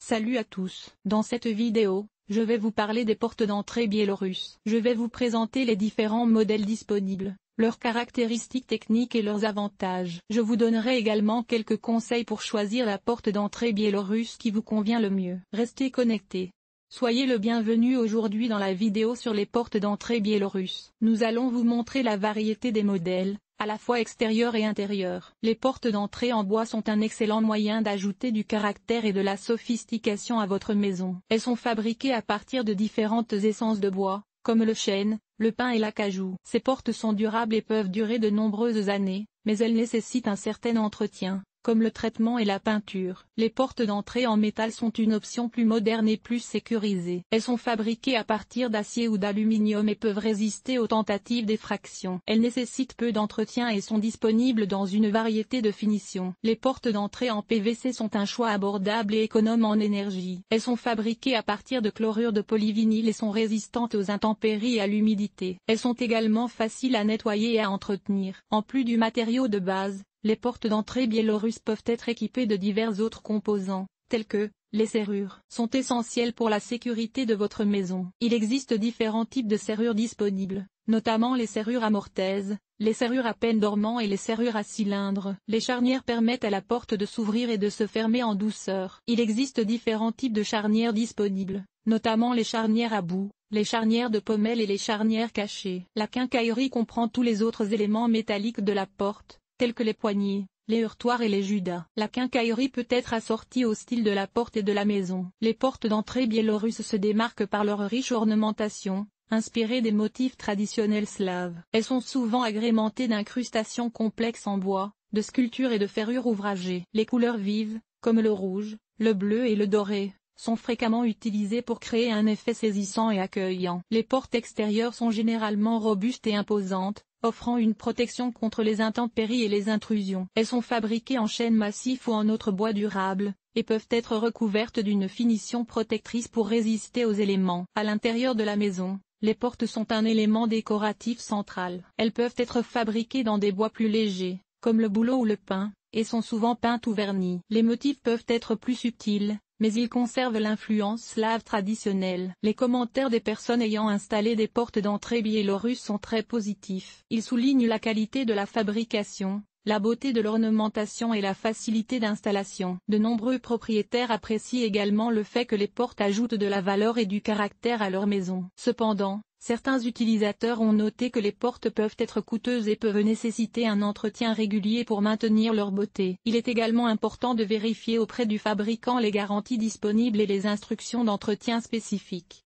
Salut à tous. Dans cette vidéo, je vais vous parler des portes d'entrée biélorusses. Je vais vous présenter les différents modèles disponibles, leurs caractéristiques techniques et leurs avantages. Je vous donnerai également quelques conseils pour choisir la porte d'entrée biélorusse qui vous convient le mieux. Restez connectés. Soyez le bienvenu aujourd'hui dans la vidéo sur les portes d'entrée biélorusses. Nous allons vous montrer la variété des modèles, à la fois extérieurs et intérieurs. Les portes d'entrée en bois sont un excellent moyen d'ajouter du caractère et de la sophistication à votre maison. Elles sont fabriquées à partir de différentes essences de bois, comme le chêne, le pin et l'acajou. Ces portes sont durables et peuvent durer de nombreuses années, mais elles nécessitent un certain entretien, comme le traitement et la peinture. Les portes d'entrée en métal sont une option plus moderne et plus sécurisée. Elles sont fabriquées à partir d'acier ou d'aluminium et peuvent résister aux tentatives d'effraction. Elles nécessitent peu d'entretien et sont disponibles dans une variété de finitions. Les portes d'entrée en PVC sont un choix abordable et économe en énergie. Elles sont fabriquées à partir de chlorure de polyvinyle et sont résistantes aux intempéries et à l'humidité. Elles sont également faciles à nettoyer et à entretenir. En plus du matériau de base, les portes d'entrée biélorusses peuvent être équipées de divers autres composants, tels que les serrures sont essentielles pour la sécurité de votre maison. Il existe différents types de serrures disponibles, notamment les serrures à mortaise, les serrures à penne dormant et les serrures à cylindre. Les charnières permettent à la porte de s'ouvrir et de se fermer en douceur. Il existe différents types de charnières disponibles, notamment les charnières à bout, les charnières de pommelle et les charnières cachées. La quincaillerie comprend tous les autres éléments métalliques de la porte, tels que les poignées, les heurtoirs et les judas. La quincaillerie peut être assortie au style de la porte et de la maison. Les portes d'entrée biélorusses se démarquent par leur riche ornementation, inspirée des motifs traditionnels slaves. Elles sont souvent agrémentées d'incrustations complexes en bois, de sculptures et de ferrures ouvragées. Les couleurs vives, comme le rouge, le bleu et le doré, sont fréquemment utilisées pour créer un effet saisissant et accueillant. Les portes extérieures sont généralement robustes et imposantes, offrant une protection contre les intempéries et les intrusions. Elles sont fabriquées en chêne massif ou en autre bois durable, et peuvent être recouvertes d'une finition protectrice pour résister aux éléments. À l'intérieur de la maison, les portes sont un élément décoratif central. Elles peuvent être fabriquées dans des bois plus légers, comme le bouleau ou le pin, et sont souvent peintes ou vernies. Les motifs peuvent être plus subtils, mais ils conservent l'influence slave traditionnelle. Les commentaires des personnes ayant installé des portes d'entrée biélorusses sont très positifs. Ils soulignent la qualité de la fabrication, la beauté de l'ornementation et la facilité d'installation. De nombreux propriétaires apprécient également le fait que les portes ajoutent de la valeur et du caractère à leur maison. Cependant, certains utilisateurs ont noté que les portes peuvent être coûteuses et peuvent nécessiter un entretien régulier pour maintenir leur beauté. Il est également important de vérifier auprès du fabricant les garanties disponibles et les instructions d'entretien spécifiques.